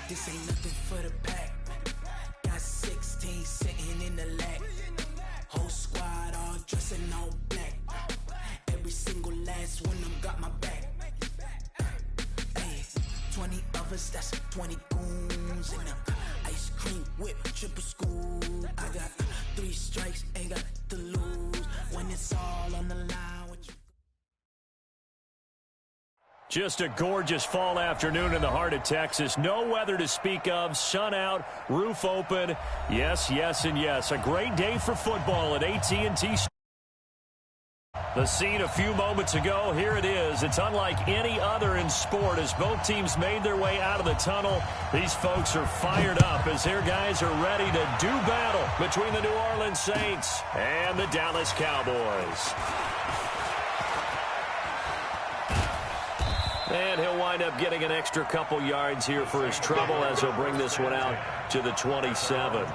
This ain't nothing for the pack. Got 16 sitting in the lap. Whole squad all dressing all black. Every single last one of them got my back. Hey, 20 of us, that's 20 goons in the ice cream whip, triple school. I got 3 strikes, ain't got to lose. When it's all on the line with you. Just a gorgeous fall afternoon in the heart of Texas. No weather to speak of. Sun out, roof open. Yes, yes, and yes. A great day for football at AT&T. The scene a few moments ago, here it is. It's unlike any other in sport as both teams made their way out of the tunnel. These folks are fired up as their guys are ready to do battle between the New Orleans Saints and the Dallas Cowboys. And he'll wind up getting an extra couple yards here for his trouble as he'll bring this one out to the 27.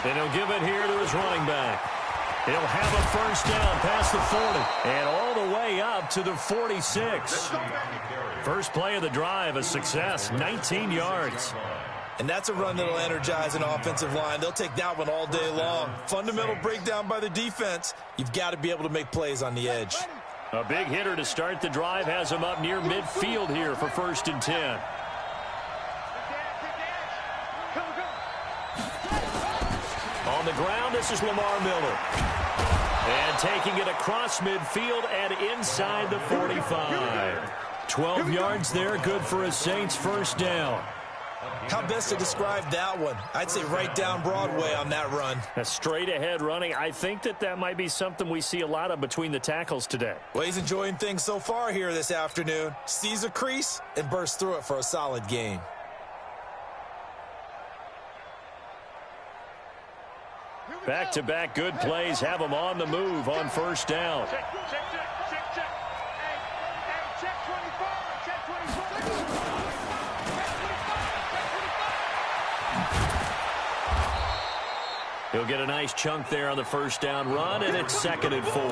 And he'll give it here to his running back. He'll have a first down past the 40 and all the way up to the 46. First play of the drive, a success, 19 yards. And that's a run that'll energize an offensive line. They'll take that one all day long. Fundamental breakdown by the defense. You've got to be able to make plays on the edge. A big hitter to start the drive has him up near midfield here for 1st and 10. On the ground, this is Lamar Miller. And taking it across midfield and inside the 45. 12 yards there, good for a Saints first down. How best to describe that one? I'd say right down Broadway on that run. A straight ahead running. I think that might be something we see a lot of between the tackles today. Well, he's enjoying things so far here this afternoon. Sees a crease and bursts through it for a solid gain. Back-to-back good plays have them on the move on first down. Check 24. Check 24. He'll get a nice chunk there on the first down run, and it's 2nd and 4.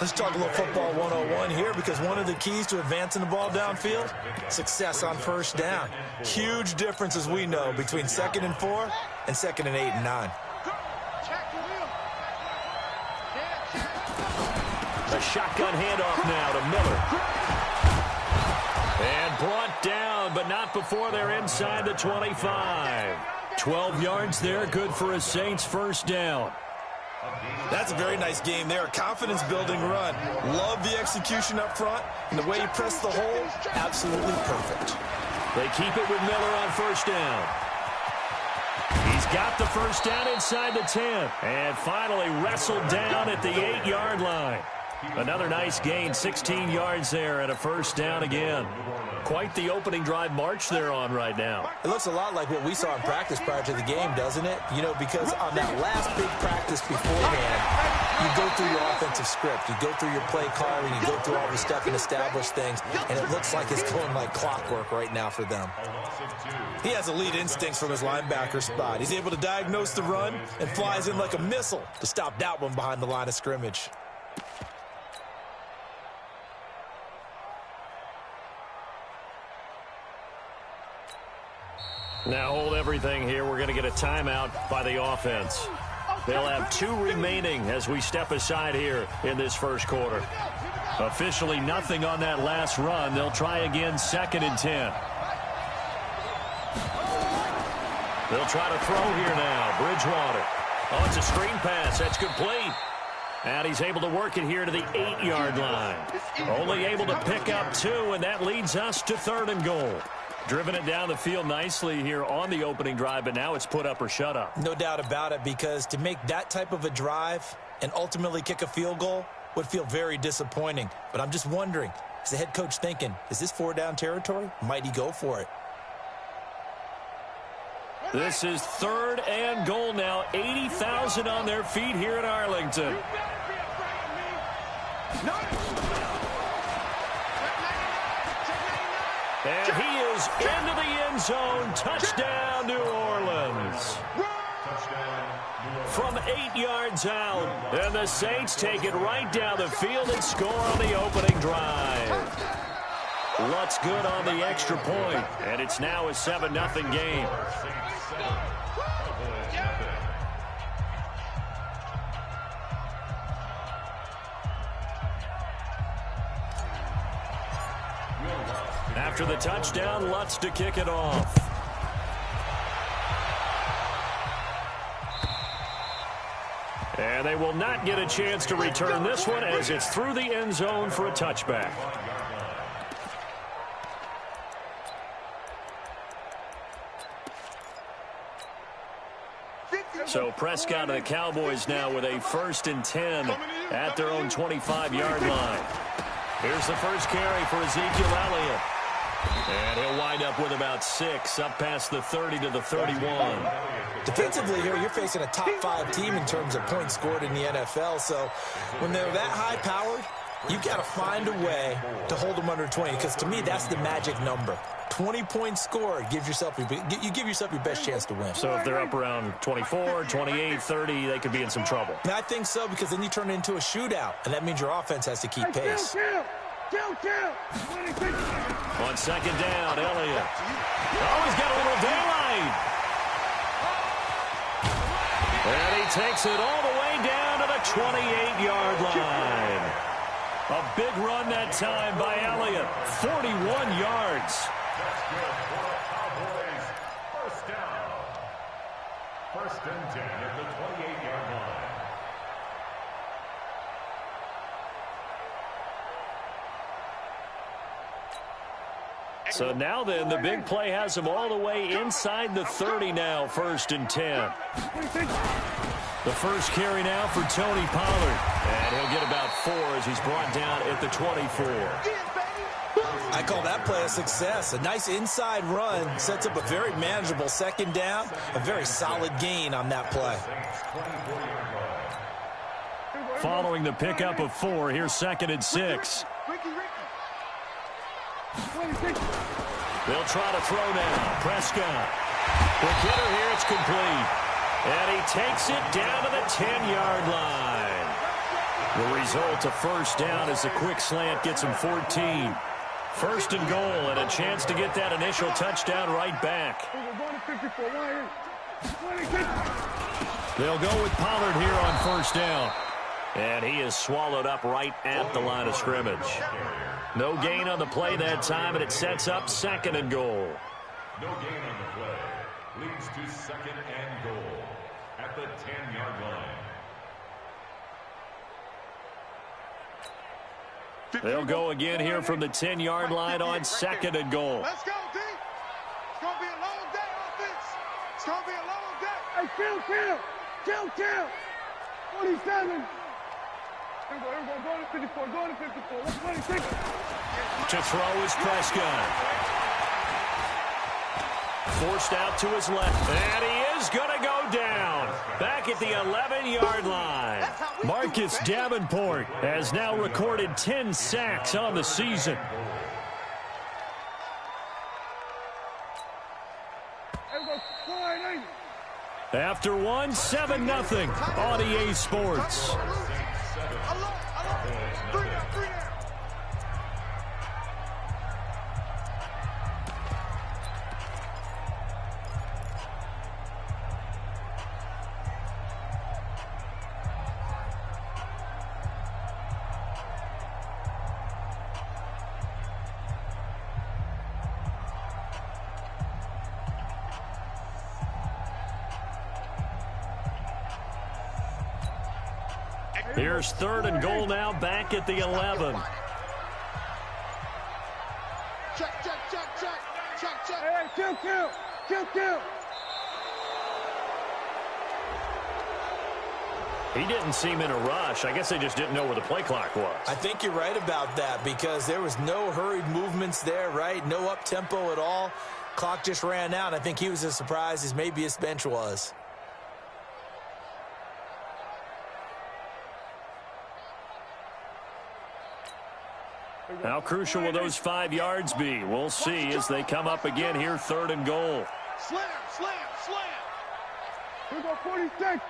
Let's talk a little football 101 here, because one of the keys to advancing the ball downfield, success on first down. Huge difference, as we know, between 2nd and 4 and 2nd and 8 and 9. A shotgun handoff now to Miller. And brought down, but not before they're inside the 25. 12 yards there, good for a Saints first down. That's a very nice game there. Confidence-building run. Love the execution up front, and the way he pressed the hole, absolutely perfect. They keep it with Miller on first down. He's got the first down inside the 10. And finally wrestled down at the 8-yard line. Another nice gain, 16 yards there and a first down again. Quite the opening drive march they're on right now. It looks a lot like what we saw in practice prior to the game, doesn't it? You know, because on that last big practice beforehand, you go through your offensive script, you go through your play calling, you go through all the stuff and establish things, and it looks like it's going like clockwork right now for them. He has elite instincts from his linebacker spot. He's able to diagnose the run and flies in like a missile to stop that one behind the line of scrimmage. Now hold everything here. We're going to get a timeout by the offense. They'll have 2 remaining as we step aside here in this first quarter. Officially nothing on that last run. They'll try again 2nd and 10. They'll try to throw here now. Bridgewater. Oh, it's a screen pass. That's complete. And he's able to work it here to the 8-yard line. Only able to pick up 2, and that leads us to 3rd and goal. Driven it down the field nicely here on the opening drive, but now it's put up or shut up. No doubt about it, because to make that type of a drive and ultimately kick a field goal would feel very disappointing. But I'm just wondering, is the head coach thinking, is this 4-down territory? Might he go for it? This is 3rd and goal now. 80,000 on their feet here in Arlington. And he is into the end zone. Touchdown, New Orleans. From 8 yards out. And the Saints take it right down the field and score on the opening drive. Lutz good on the extra point. And it's now a 7-0 game. After the touchdown, Lutz to kick it off. And they will not get a chance to return this one as it's through the end zone for a touchback. So Prescott and the Cowboys now with a 1st and 10 at their own 25-yard line. Here's the first carry for Ezekiel Elliott. And he'll wind up with about 6, up past the 30 to the 31. Defensively here, you're facing a top-5 team in terms of points scored in the NFL. So when they're that high-powered, you've got to find a way to hold them under 20. Because to me, that's the magic number. 20 points scored, you give yourself your best chance to win. So if they're up around 24, 28, 30, they could be in some trouble. And I think so, because then you turn it into a shootout, and that means your offense has to keep pace. On second down, Elliott. Oh, he's got a little daylight. And he takes it all the way down to the 28-yard line. A big run that time by Elliott. 41 yards. First down. 1st and 10 at the 28-yard line. So now then, the big play has him all the way inside the 30 now, 1st and 10. The first carry now for Tony Pollard. And he'll get about 4 as he's brought down at the 24. I call that play a success. A nice inside run sets up a very manageable 2nd down. A very solid gain on that play. Following the pickup of 4, here's 2nd and 6. They'll try to throw now. Prescott. Quick hitter here, it's complete. And he takes it down to the 10-yard line. The result, a 1st down as the quick slant gets him 14. 1st and goal, and a chance to get that initial touchdown right back. They'll go with Pollard here on 1st down. And he is swallowed up right at the line of scrimmage. No gain on the play that time, and it sets up 2nd and goal. No gain on the play. Leads to 2nd and goal at the 10-yard line. They'll go again here from the 10-yard line on 2nd and goal. Let's go, D. It's going to be a long day, offense. It's going to be a long day. Hey, kill. 47. Go to 54. Let's 26. To throw is Prescott. Forced out to his left. And he is going to go down. Back at the 11-yard line. Marcus Davenport has now recorded 10 sacks on the season. After one, 7-0 on EA Sports. Here's 3rd and goal now, back at the 11. Check. Hey, kill. He didn't seem in a rush. I guess they just didn't know where the play clock was. I think you're right about that, because there was no hurried movements there, right? No up-tempo at all. Clock just ran out. I think he was as surprised as maybe his bench was. How crucial will those 5 yards be? We'll see as they come up again here, 3rd and goal. Slam, slam, slam. Here we go, 40 seconds.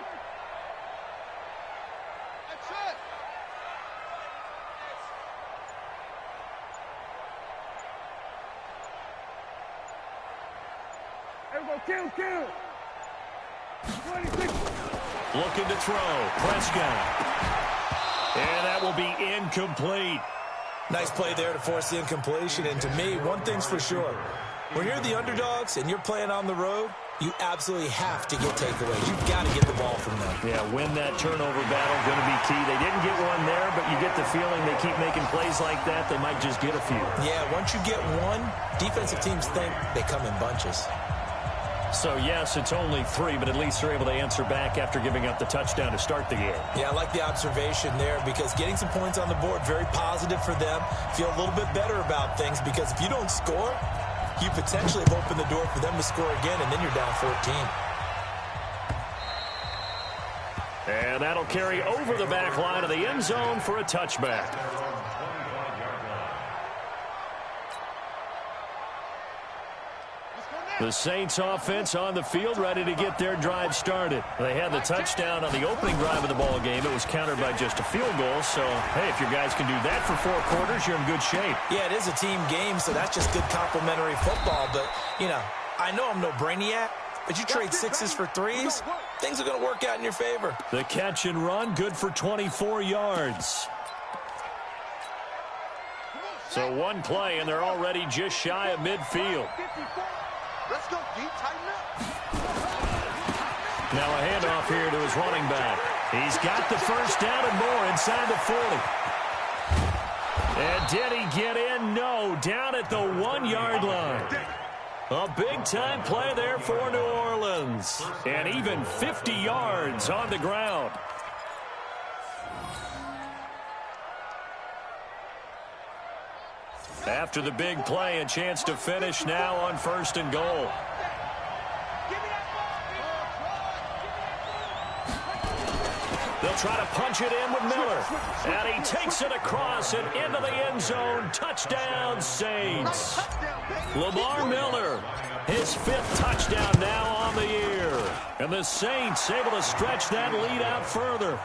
That's it. Here we go, kill. 26. Looking to throw. Prescott. And that will be incomplete. Nice play there to force the incompletion. And to me, one thing's for sure. When you're the underdogs and you're playing on the road, you absolutely have to get takeaways. You've got to get the ball from them. Yeah, win that turnover battle, going to be key. They didn't get one there, but you get the feeling they keep making plays like that, they might just get a few. Yeah, once you get one, defensive teams think they come in bunches. So, yes, it's only 3, but at least they're able to answer back after giving up the touchdown to start the game. Yeah, I like the observation there because getting some points on the board, very positive for them. Feel a little bit better about things because if you don't score, you potentially have opened the door for them to score again, and then you're down 14. And that'll carry over the back line of the end zone for a touchback. The Saints offense on the field, ready to get their drive started. They had the touchdown on the opening drive of the ball game. It was countered by just a field goal. So, hey, if your guys can do that for 4 quarters, you're in good shape. Yeah, it is a team game, so that's just good complimentary football. But, you know, I know I'm no brainiac, but you trade 6s for 3s, things are going to work out in your favor. The catch and run, good for 24 yards. So one play, and they're already just shy of midfield. Let's go, D. Tighten up. Now a handoff here to his running back. He's got the first down and more inside the 40. And did he get in? No, down at the 1-yard line. A big-time play there for New Orleans. And even 50 yards on the ground. After the big play, a chance to finish now on 1st and goal. They'll try to punch it in with Miller. And he takes it across and into the end zone. Touchdown, Saints. Lamar Miller, his 5th touchdown now on the year. And the Saints able to stretch that lead out further.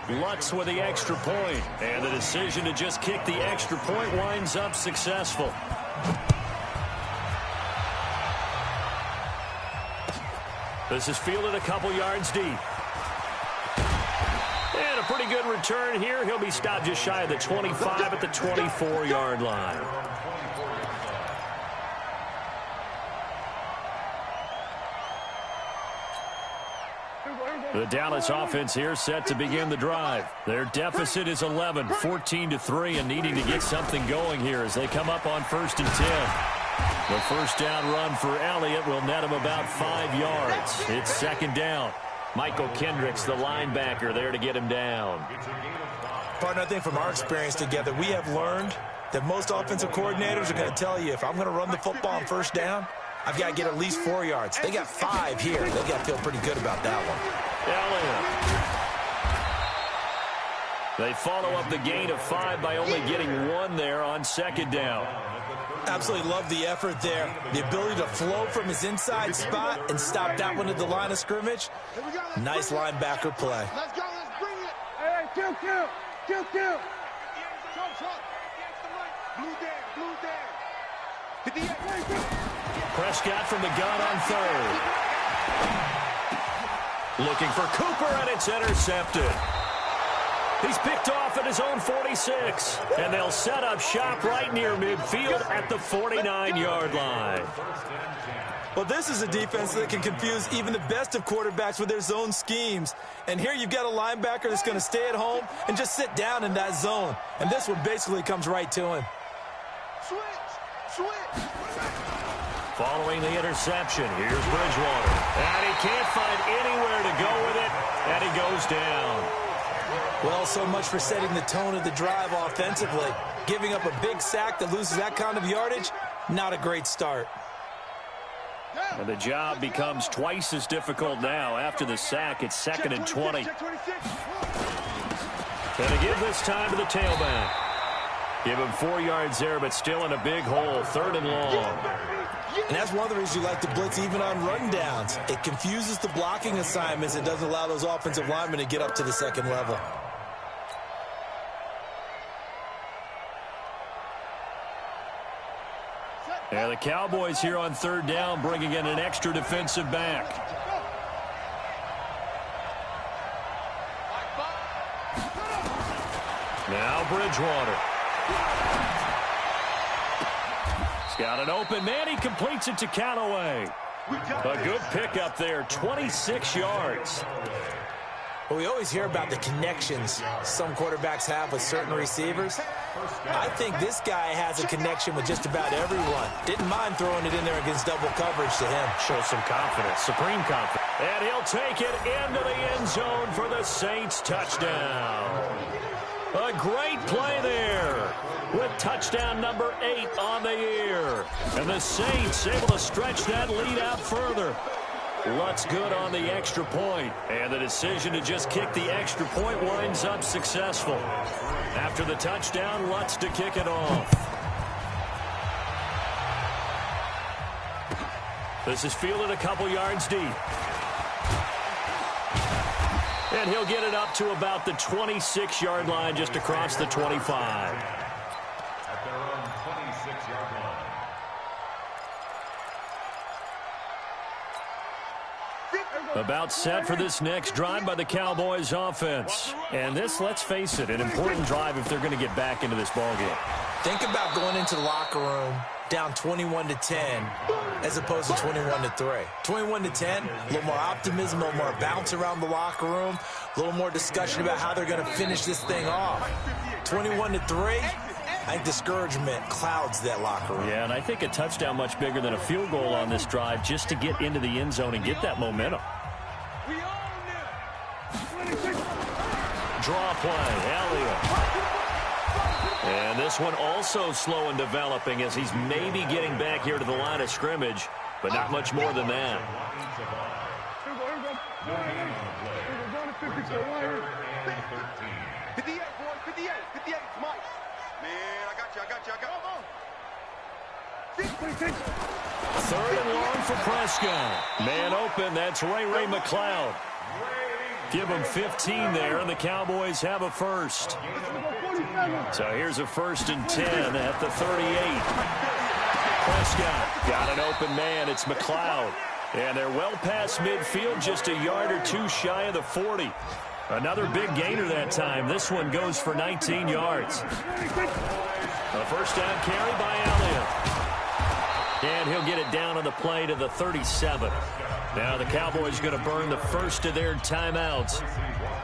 Lutz with the extra point, and the decision to just kick the extra point winds up successful. This is fielded a couple yards deep. And a pretty good return here. He'll be stopped just shy of the 25 at the 24-yard line. The Dallas offense here set to begin the drive. Their deficit is 11, 14-3, and needing to get something going here as they come up on 1st and 10. The first down run for Elliott will net him about 5 yards. It's 2nd down. Michael Kendricks, the linebacker, there to get him down. Partner, I think from our experience together, we have learned that most offensive coordinators are going to tell you, if I'm going to run the football on 1st down, I've got to get at least 4 yards. They got 5 here. They've got to feel pretty good about that one. Elliott. They follow up the gain of 5 by only getting 1 there on 2nd down. Absolutely love the effort there. The ability to flow from his inside spot and stop that one at the line of scrimmage. Nice linebacker play. Let's go, let's bring it. Hey, kill. Blue down. Prescott from the gun on 3rd. Looking for Cooper, and it's intercepted. He's picked off at his own 46. And they'll set up shop right near midfield at the 49-yard line. Well, this is a defense that can confuse even the best of quarterbacks with their zone schemes. And here you've got a linebacker that's going to stay at home and just sit down in that zone. And this one basically comes right to him. Switch. Following the interception, here's Bridgewater. And he can't find anywhere to go with it, and he goes down. Well, so much for setting the tone of the drive offensively. Giving up a big sack that loses that kind of yardage, not a great start. And the job becomes twice as difficult now. After the sack, it's 2nd and 20. And to give this time to the tailback. Give him 4 yards there, but still in a big hole. 3rd and long. And that's one of the reasons you like to blitz even on rundowns. It confuses the blocking assignments and doesn't allow those offensive linemen to get up to the second level. And the Cowboys here on 3rd down, bringing in an extra defensive back. Now Bridgewater. He's got an open man. He completes it to Callaway. A good pickup there, 26 yards. Well, we always hear about the connections some quarterbacks have with certain receivers. I think this guy has a connection with just about everyone. Didn't mind throwing it in there against double coverage to him. Shows some confidence, supreme confidence. And he'll take it into the end zone for the Saints touchdown. A great play there with touchdown number 8 on the year. And the Saints able to stretch that lead out further. Lutz good on the extra point. And the decision to just kick the extra point winds up successful. After the touchdown, Lutz to kick it off. This is fielded a couple yards deep. And he'll get it up to about the 26-yard line, just across the 25. At their own 26-yard line. About set for this next drive by the Cowboys offense. And this, let's face it, an important drive if they're going to get back into this ballgame. Think about going into the locker room down 21-10 as opposed to 21-3. 21-10, a little more optimism, a little more bounce around the locker room, a little more discussion about how they're going to finish this thing off. 21-3, I think discouragement clouds that locker room. Yeah, and I think a touchdown much bigger than a field goal on this drive just to get into the end zone and get that momentum. Draw play, Elliott. And this one also slow in developing as he's maybe getting back here to the line of scrimmage, but not much more than that. Third and long for Prescott. Man open, that's Ray McLeod. Give him 15 there, and the Cowboys have a first. So here's a 1st and 10 at the 38. Prescott got an open man. It's McLeod. And they're well past midfield, just a yard or two shy of the 40. Another big gainer that time. This one goes for 19 yards. A first down carry by Elliott. And he'll get it down on the play to the 37. Now the Cowboys going to burn the first of their timeouts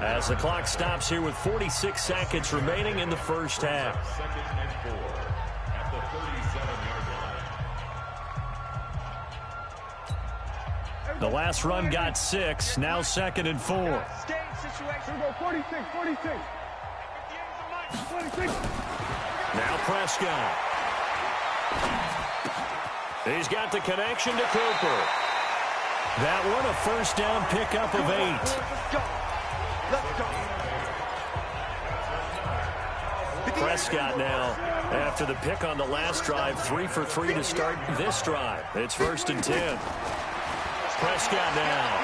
as the clock stops here with 46 seconds remaining in the first half. 2nd and 4 at the 37-yard line. The last run got 6. Now 2nd and 4. Now Prescott. He's got the connection to Cooper. That one a first down pickup of 8. Prescott now, after the pick on the last drive, 3 for 3 to start this drive. It's 1st and 10. Prescott now.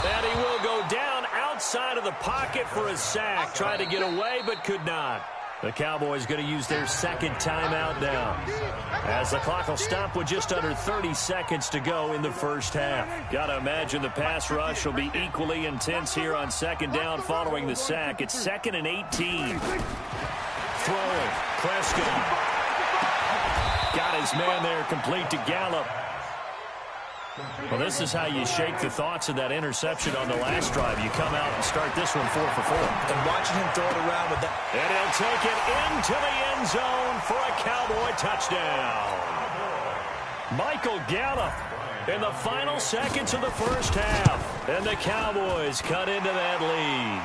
And he will go down outside of the pocket for a sack. Tried to get away, but could not. The Cowboys going to use their 2nd timeout now, as the clock will stop with just under 30 seconds to go in the first half. Got to imagine the pass rush will be equally intense here on 2nd down following the sack. It's 2nd and 18. Throwing. Prescott. Got his man there, complete to Gallup. Well, this is how you shake the thoughts of that interception on the last drive. You come out and start this one 4 for 4. And watching him throw it around with that. And he'll take it into the end zone for a Cowboy touchdown. Michael Gallup in the final seconds of the first half. And the Cowboys cut into that lead.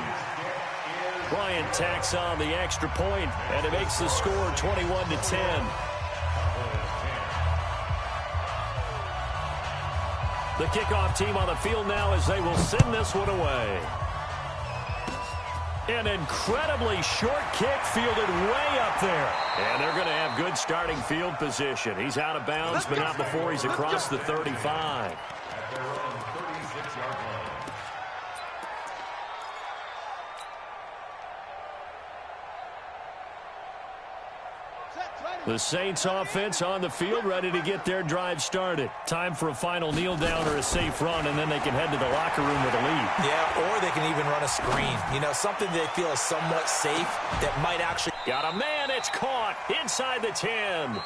Bryant tacks on the extra point, and it makes the score 21-10. The kickoff team on the field now as they will send this one away. An incredibly short kick fielded way up there. And they're going to have good starting field position. He's out of bounds, but not before he's across the 35. At their own 36-yard line. The Saints offense on the field, ready to get their drive started. Time for a final kneel down or a safe run, and then they can head to the locker room with a lead. Yeah, or they can even run a screen. You know, something they feel is somewhat safe that might actually... Got a man, it's caught inside the 10.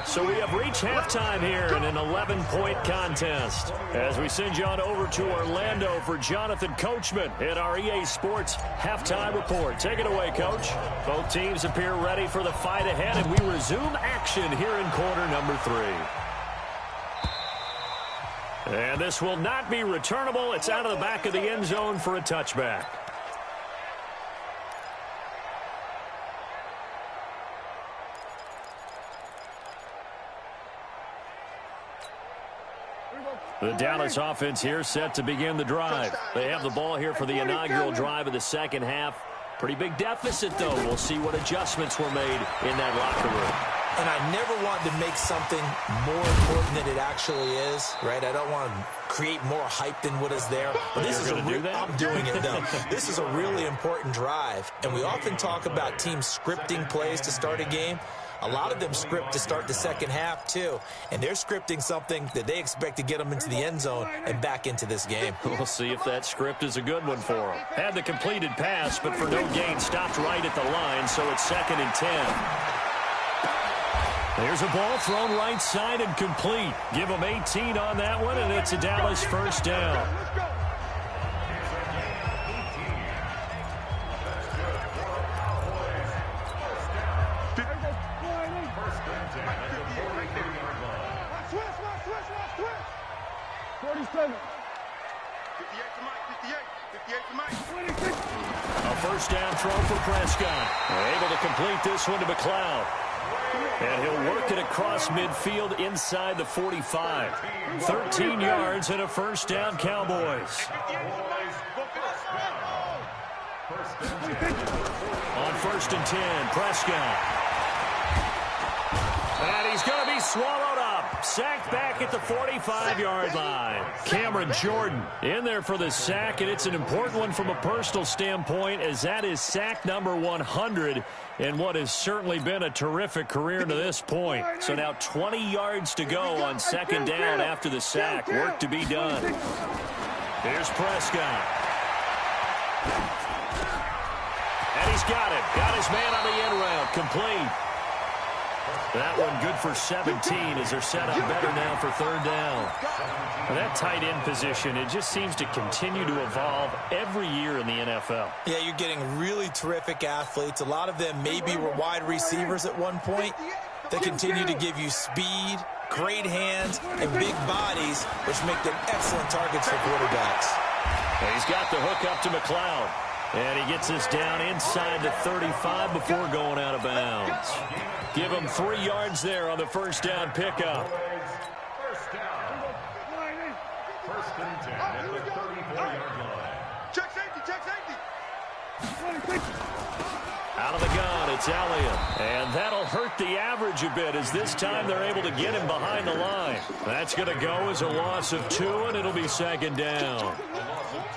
So we have reached halftime here in an 11-point contest. As we send you on over to Orlando for Jonathan Coachman at our EA Sports Halftime Report. Take it away, Coach. Both teams appear ready for the fight ahead, and we resume action here in quarter number 3. And this will not be returnable. It's out of the back of the end zone for a touchback. The Dallas offense here set to begin the drive. They have the ball here for the inaugural drive of the second half. Pretty big deficit, though. We'll see what adjustments were made in that locker room. And I never want to make something more important than it actually is, right? I don't want to create more hype than what is there. But this is I'm doing it, though. This is a really important drive. And we often talk about teams scripting plays to start a game. A lot of them script to start the second half, too. And they're scripting something that they expect to get them into the end zone and back into this game. We'll see if that script is a good one for them. Had the completed pass, but for no gain, stopped right at the line, so it's 2nd and 10. There's a ball thrown right side and complete. Give them 18 on that one, and it's a Dallas first down. A first down throw for Prescott. Able to complete this one to McLeod. And he'll work it across midfield inside the 45. 13 yards and a first down, Cowboys. On 1st and 10, Prescott. And he's going to be swallowed up. Sacked back at the 45-yard line. Cameron Jordan in there for the sack, and it's an important one from a personal standpoint, as that is sack number 100 in what has certainly been a terrific career to this point. So now 20 yards to go on 2nd down after the sack. Work to be done. Here's Prescott. And he's got it. Got his man on the end route. Complete. That one good for 17 as they're set up better now for 3rd down. And that tight end position, it just seems to continue to evolve every year in the NFL. Yeah, you're getting really terrific athletes. A lot of them maybe were wide receivers at one point. They continue to give you speed, great hands, and big bodies, which make them excellent targets for quarterbacks. And he's got the hook up to McLeod. And he gets us down inside the 35 before going out of bounds. Give him 3 yards there on the first down pickup. First down. 1st and 10 at the 34-yard line. Check safety, check safety. Out of the gun, it's Elliott. And that'll hurt the average a bit, as this time they're able to get him behind the line. That's going to go as a loss of 2, and it'll be 2nd down.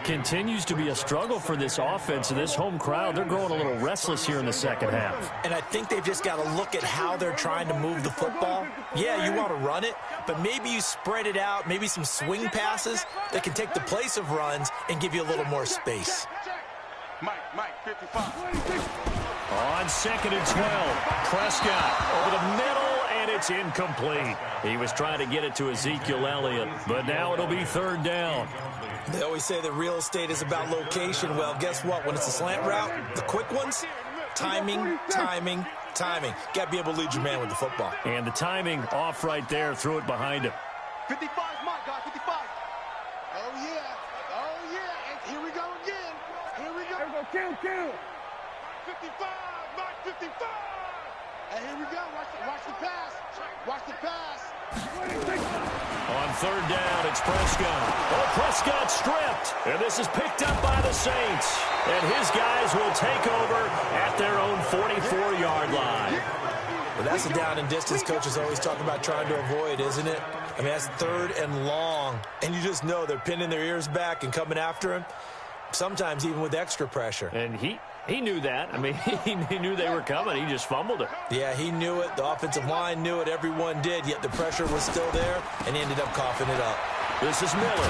Continues to be a struggle for this offense and this home crowd. They're growing a little restless here in the second half. And I think they've just got to look at how they're trying to move the football. Yeah, you want to run it, but maybe you spread it out, maybe some swing passes that can take the place of runs and give you a little more space. Mike, 55. On 2nd and 12, Prescott over the middle, and it's incomplete. He was trying to get it to Ezekiel Elliott, but now it'll be 3rd down. They always say that real estate is about location. Well, guess what? When it's a slant route, the quick ones, timing. Got to be able to lead your man with the football. And the timing off right there. Threw it behind him. 55 is Mike, guys, 55. Oh, yeah. And here we go again. Here we go. Kill. 55, Mike, 55. And here we go. Watch the pass. On third down, it's Prescott. Oh, Prescott stripped. And this is picked up by the Saints. And his guys will take over at their own 44-yard line. Well, that's a down and distance coaches always talk about trying to avoid, isn't it? I mean, that's third and long. And you just know they're pinning their ears back and coming after him, sometimes even with extra pressure. And he knew that. I mean, he knew they were coming. He just fumbled it. Yeah, he knew it. The offensive line knew it. Everyone did, yet the pressure was still there, and he ended up coughing it up. This is Miller.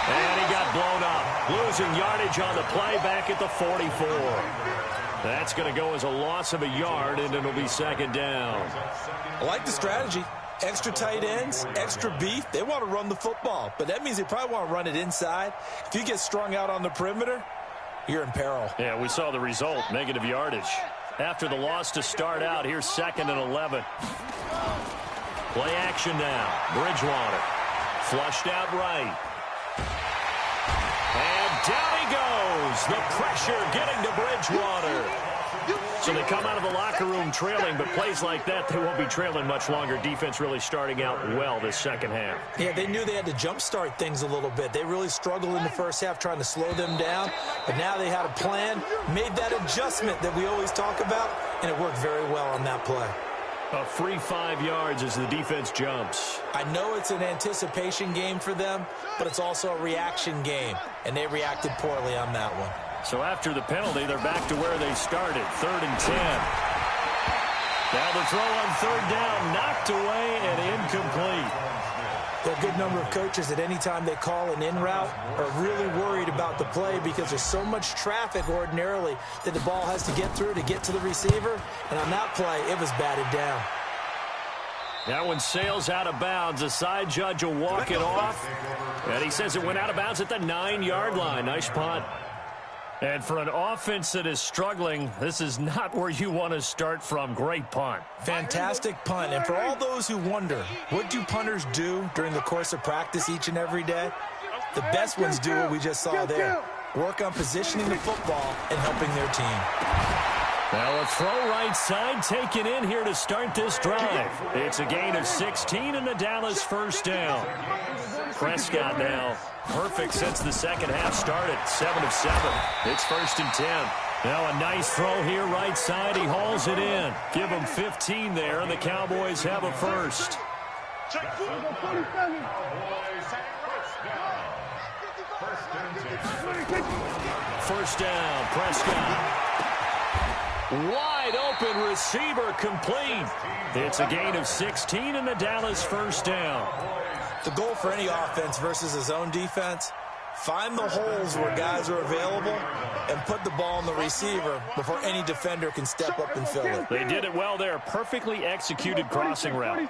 And he got blown up. Losing yardage on the play back at the 44. That's going to go as a loss of a yard, and it'll be second down. I like the strategy. Extra tight ends, extra beef. They want to run the football, but that means they probably want to run it inside. If you get strung out on the perimeter, you're in peril. Yeah, we saw the result, negative yardage. After the loss to start out, here's 2nd and 11. Play action now. Bridgewater. Flushed out right. And down he goes. The pressure getting to Bridgewater. So they come out of the locker room trailing, but plays like that, they won't be trailing much longer. Defense really starting out well this second half. Yeah, they knew they had to jumpstart things a little bit. They really struggled in the first half trying to slow them down, but now they had a plan, made that adjustment that we always talk about, and it worked very well on that play. A free 5 yards as the defense jumps. I know it's an anticipation game for them, but it's also a reaction game, and they reacted poorly on that one. So after the penalty, they're back to where they started, 3rd and 10. Now the throw on 3rd down, knocked away and incomplete. There are a good number of coaches that any time they call an in route are really worried about the play because there's so much traffic ordinarily that the ball has to get through to get to the receiver. And on that play, it was batted down. That one sails out of bounds. The side judge will walk it off. And he says it went out of bounds at the 9-yard line. Nice punt. And for an offense that is struggling, this is not where you want to start from. Great punt. Fantastic punt. And for all those who wonder, what do punters do during the course of practice each and every day? The best ones do what we just saw there. Work on positioning the football and helping their team. Now a throw right side taken in here to start this drive. It's a gain of 16 and the Dallas first down. Prescott now perfect since the second half started. 7 of 7. It's 1st and 10. Now a nice throw here right side. He hauls it in. Give him 15 there, and the Cowboys have a first. First down, Prescott. Wide open receiver complete. It's a gain of 16 and the Dallas first down. The goal for any offense versus a zone defense, find the holes where guys are available and put the ball on the receiver before any defender can step up and fill it. They did it well there. Perfectly executed crossing route.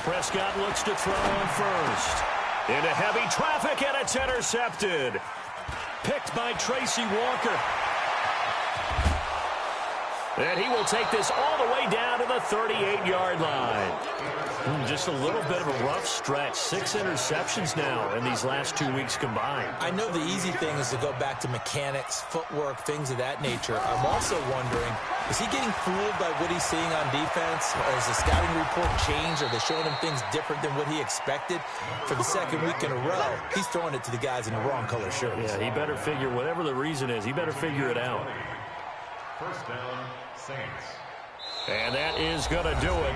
Prescott looks to throw on first. Into heavy traffic, and it's intercepted. Picked by Tracy Walker. And he will take this all the way down to the 38-yard line. Just a little bit of a rough stretch. 6 interceptions now in these last 2 weeks combined. I know the easy thing is to go back to mechanics, footwork, things of that nature. I'm also wondering, is he getting fooled by what he's seeing on defense? Or has the scouting report changed? Are they showing him things different than what he expected? For the second week in a row, he's throwing it to the guys in the wrong color shirts. Yeah, he better figure, whatever the reason is, he better figure it out. First down, Saints. And that is going to do it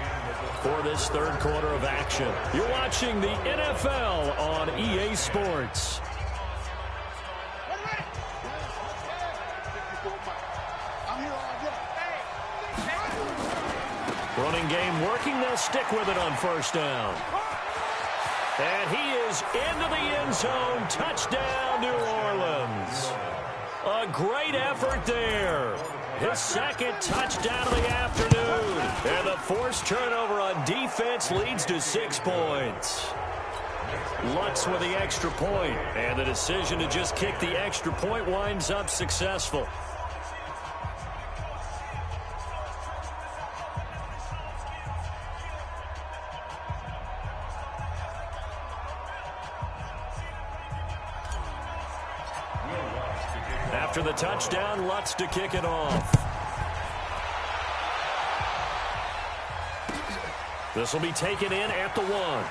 for this third quarter of action. You're watching the NFL on EA Sports. Running game working. They'll stick with it on first down. And he is into the end zone. Touchdown, New Orleans. A great effort there. His second touchdown of the afternoon. And the forced turnover on defense leads to 6 points. Lutz with the extra point. And the decision to just kick the extra point winds up successful. After the touchdown, Lutz to kick it off. This will be taken in at the 1.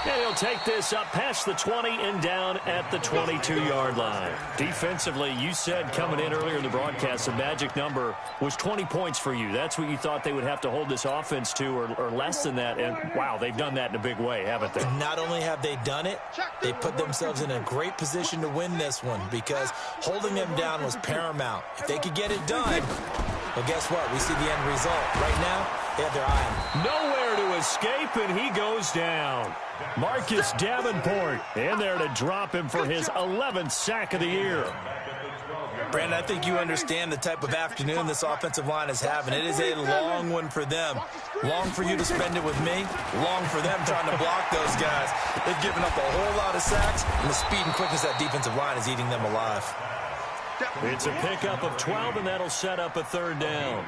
And he'll take this up past the 20 and down at the 22-yard line. Defensively, you said coming in earlier in the broadcast, the magic number was 20 points for you. That's what you thought they would have to hold this offense to or less than that. And, wow, they've done that in a big way, haven't they? Not only have they done it, they put themselves in a great position to win this one because holding them down was paramount. If they could get it done, well, guess what? We see the end result. Right now, they have their eye on them. Nowhere to escape, and he goes down. Marcus Davenport in there to drop him for his 11th sack of the year. Brandon, I think you understand the type of afternoon this offensive line is having. It is a long one for them. Long for you to spend it with me. Long for them trying to block those guys. They've given up a whole lot of sacks, and the speed and quickness of that defensive line is eating them alive. It's a pickup of 12, and that'll set up a 3rd down.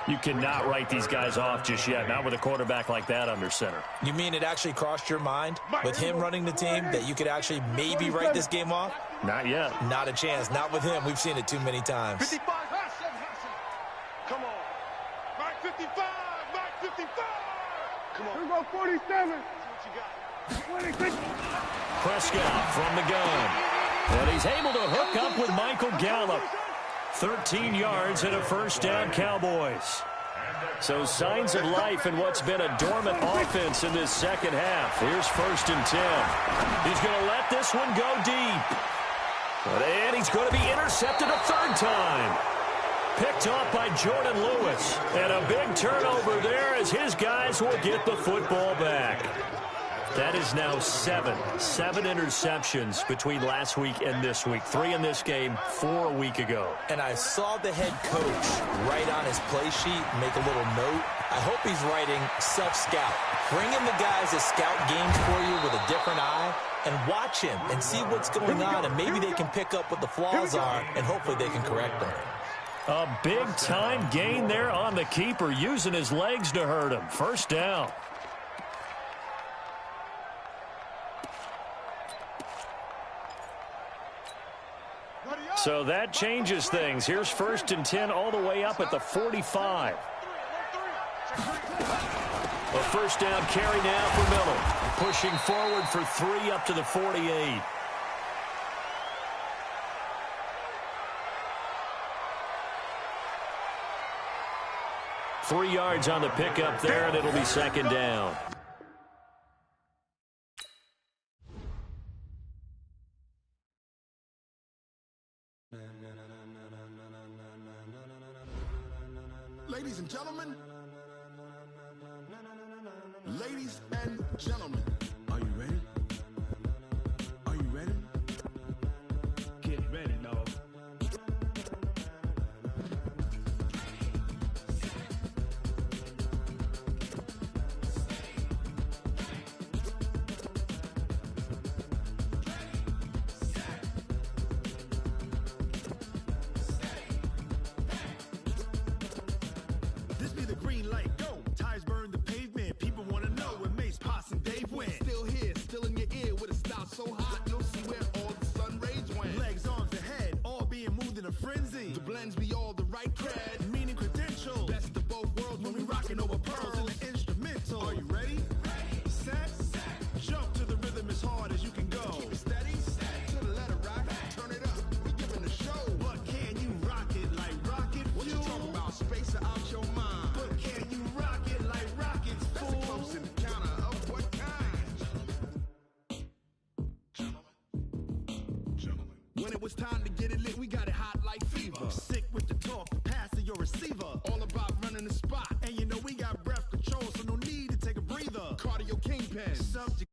You cannot write these guys off just yet, not with a quarterback like that under center. You mean it actually crossed your mind with him running the team that you could actually maybe write this game off? Not yet. Not a chance. Not with him. We've seen it too many times. 55, come on. Mark 55, Mark 55. Come on. Here we go, 47. That's what you got. Prescott from the gun. And he's able to hook up with Michael Gallup. 13 yards and a 1st down, Cowboys. So signs of life in what's been a dormant offense in this second half. Here's 1st and 10. He's going to let this one go deep. And he's going to be intercepted a 3rd time. Picked off by Jordan Lewis. And a big turnover there as his guys will get the football back. That is now 7 interceptions between last week and this week. 3 in this game, 4 a week ago. And I saw the head coach write on his play sheet, make a little note. I hope he's writing self-scout. Bring in the guys that scout games for you with a different eye and watch him and see what's going on, and maybe they can pick up what the flaws are, and hopefully they can correct them. A big-time gain there on the keeper, using his legs to hurt him. 1st down. So that changes things. Here's 1st and 10 all the way up at the 45. A 1st down carry now for Miller. Pushing forward for 3 up to the 48. Three yards on the pickup there, and it'll be 2nd down. Ladies and gentlemen, are you ready? Are you ready? Get ready, dog. This be the green light, go. Tires burn the pavement. People want to know when Mace, Potts, and Dave went. Still here, still in your ear with a style so hot, you'll see where all the sun rays went. Legs, arms, and head, all being moved in a frenzy. The blends be all the right cred, meaning credentials. Best of both worlds when we rockin' over pearls in the instrumental. Are you ready? Set. Jump to the rhythm as hard as you can go. Keep it steady. To the letter rock. Turn it up. We giving a show. But can you rock it like rocket fuel? What you talking about? Space out your mind. But can you rock it like rockets, fool? That's a close encounter of what kind? Gentlemen. When it was time to get it lit, we got it hot like fever. Sick with the talk, pass to your receiver. All about running the spot. And you know we got breath control, so no need to take a breather. Cardio kingpin. Subject